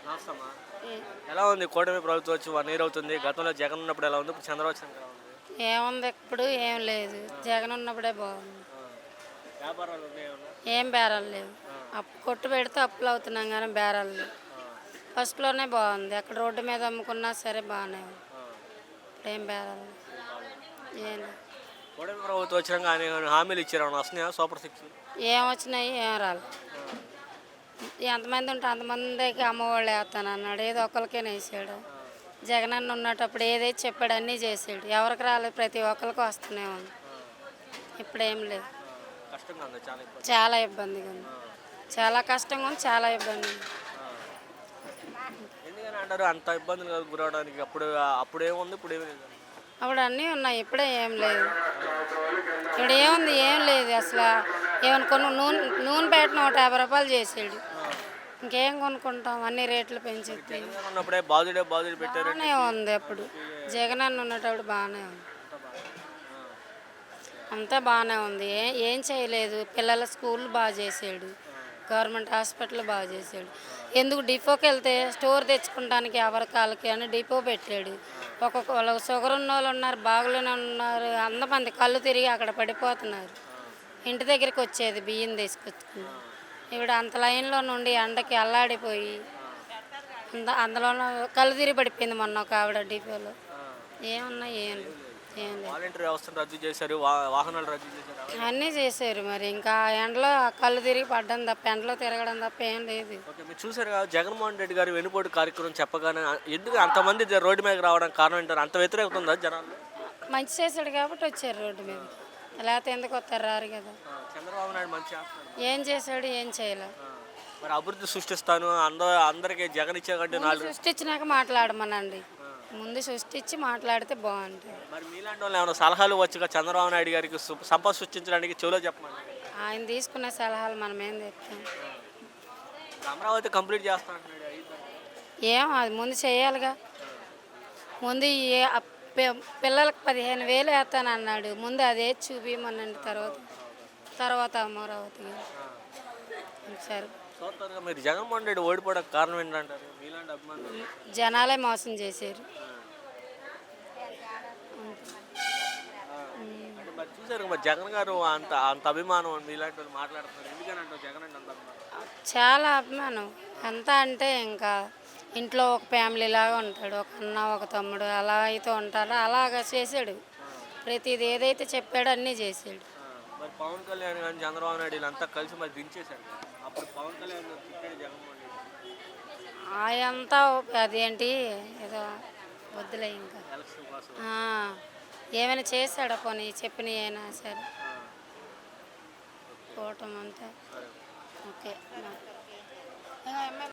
రాస్తామా? ఏ- ఎలా ఉంది కూటమి ప్రభుత్వం వచ్చి 1 ఇయర్ అవుతుంది. గతంలో జగన్ ఉన్నప్పుడు ఎలా ఉంది? ఇప్పుడు చంద్రబాబు వచ్చినాక ఎలా ఉంది? ఏముంది ఇప్పుడు ఏం లేదు, జగన్ ఉన్నప్పుడే బాగుంది. ఆ. వ్యాపారాలు ఉన్నాయేమన్నా? ఏం బేరాలు లేవు. అప్పు కొట్టు పెడితే అప్పులు అవుతున్నాం కానీ బేరాలు లేవు. ఫస్ట్లోనే బాగుంది, అక్కడ రోడ్డు మీద అమ్ముకున్నా సరే బాగానే ఉంది. ఇప్పుడు ఏం బేరాలు లేవు. ఏం లేవు. కూటమి ప్రభుత్వం వచ్చినాక ఆయన ఏమైనా హామీలు ఇచ్చారు, వస్తున్నాయా సూపర్ సిక్స్? ఏం వచ్చినాయి ఏం రాలేదు. ఎంతమంది ఉంటే అంతమందికి అమ్మఒళ్ళు వేస్తాను అన్నాడు, ఏదో ఒకరికేనే వేసాడు. జగన్ అన్న ఉన్నటప్పుడు ఏదైతే చెప్పాడు అన్నీ చేసాడు, ఎవరికి రాలేదు, ప్రతి ఒక్కరికి వస్తూనే ఉంది. ఇప్పుడు ఏం లేదు, కష్టంగా ఉంది, చాలా ఇబ్బంది. చాలా ఇబ్బందిగా ఉంది, చాలా కష్టంగా ఉంది, చాలా ఇబ్బంది ఉంది. ఎందుకని అంటారు అంత ఇబ్బందులు గురవడానికి? అప్పుడు ఏముంది, ఇప్పుడు ఏమి లేదు. అప్పుడు అన్నీ ఉన్నాయి, ఇప్పుడే ఏం లేదు. ఇప్పుడు ఏముంది, ఏం లేదు అసలు. ఏమైనా నూనె పెట్టిన 150 రూపాయలు చేసాడు, ఇంకేం కొనుక్కుంటాం, అన్ని రేట్లు పెంచేది. జగన్ ఉన్నప్పుడే బాధుడే పెట్టారు. బాగానే ఉంది అప్పుడు, జగన్ అన్న ఉన్నప్పుడు బాగానే ఉంది, అంతా బాగానే ఉంది. ఏం చేయలేదు, పిల్లల స్కూల్ బాగా చేసాడు, గవర్నమెంట్ హాస్పిటల్ బాగా చేసాడు. ఎందుకు డిపోకి వెళ్తే స్టోర్ తెచ్చుకుంటానికి ఎవరి కాళ్ళకి అని డిపో పెట్టాడు. వాళ్ళకి షుగర్ ఉన్న వాళ్ళు ఉన్నారు, బాగులోనే ఉన్నారు, అంతమంది కళ్ళు తిరిగి అక్కడ పడిపోతున్నారు. ఇంటి దగ్గరికి వచ్చేది బియ్యం తీసుకొచ్చుకుని, ఇప్పుడు అంత లైన్లో నుండి ఎండకి అల్లాడిపోయి అందులో కళ్ళు తిరిగి పడిపోయింది మొన్న ఒక ఆవిడ డిపోలో. ఏమన్నా ఏం లేదు, ఏం లేదు. వాలంటీర్ వ్యవస్థను రద్దు చేశారు, వాహనాలు రద్దు చేశారు. అన్నీ చేశారు, మరి ఇంకా ఎండలో కళ్ళు తిరిగి పడ్డం తప్ప, ఎండలో తిరగడం తప్ప ఏం లేదు. ఓకే, మీరు చూసారు కదా జగన్మోహన్ రెడ్డి గారు వెనుపోటు కార్యక్రమం చెప్పగానే ఎందుకు అంతమంది రోడ్డు మీద రావడానికి కారణం ఏంటారు? అంత వ్యతిరేకత ఉందా జనాలు? మంచి చేశాడు కాబట్టి వచ్చారు రోడ్డు మీద, లేకపోతే ఎందుకు వస్తారు, రారు కదా. చంద్రబాబు నాయుడు మంచి చేస్తున్నాడు. ఏం చేశాడు, ఏం చేయలే. మరి అభివృద్ధి సృష్టిస్తాను అందరికీ జగన్ ఇచ్చే కంటే ముందు సృష్టించినాక మాట్లాడమనండి, ముందు సృష్టించి మాట్లాడితే బాగుంటుంది. మరి మీలాంటి వాళ్ళు ఏమైనా సలహాలు వచ్చుగా చంద్రబాబు నాయుడు గారికి సంపద సృష్టించడానికి చెవిలో చెప్పమని? ఆయన తీసుకునే సలహాలు మనం ఏం చెప్తాం. అమరావతి కంప్లీట్ చేస్తా అంటున్నాడు. ఏం అది ముందు చేయాలిగా. ముందు పిల్లలకు 15,000 వేస్తాను అన్నాడు, ముందు అదే చూపించమనండి, తర్వాత అమరావతి సరే. చూస్తారుగా మీరు జగన్మోహన్ రెడ్డి ఓడిపోవడానికి కారణం ఏంటంటారు మీలాంటి అభిమానులు? జనాలే మోసం చేశారు. అంటే మరి చూసారు మరి జగన్ గారు అంత అభిమానం మీలాంటి వాళ్ళు మాట్లాడుతున్నారు, ఎందుకని అంటారు జగన్ అంటే అంత అభిమానం? చాలా అభిమానం, ఎంత అంటే ఇంకా ఇంట్లో ఒక ఫ్యామిలీ లాగా ఉంటాడు, ఒక అన్న ఒక తమ్ముడు అలా అయితే ఉంటారో అలాగా చేశాడు. ప్రతిది ఏదైతే చెప్పాడో అన్నీ చేశాడు. మరి పవన్ కళ్యాణ్ కానీ చంద్రబాబు నాయుడు వీళ్ళంతా కలిసి మరి దించేశారు. అప్పుడు పవన్ కళ్యాణ్ తిట్టాడు జగన్మోహన్ రెడ్డి. అదంతా అదేంటి ఏదో వద్దులే ఇంకా. ఎలక్షన్ కోసం ఏమైనా చేశాడా పోనీ, చెప్పినవి అయినా సరే పోవటం అంతా ఓకే.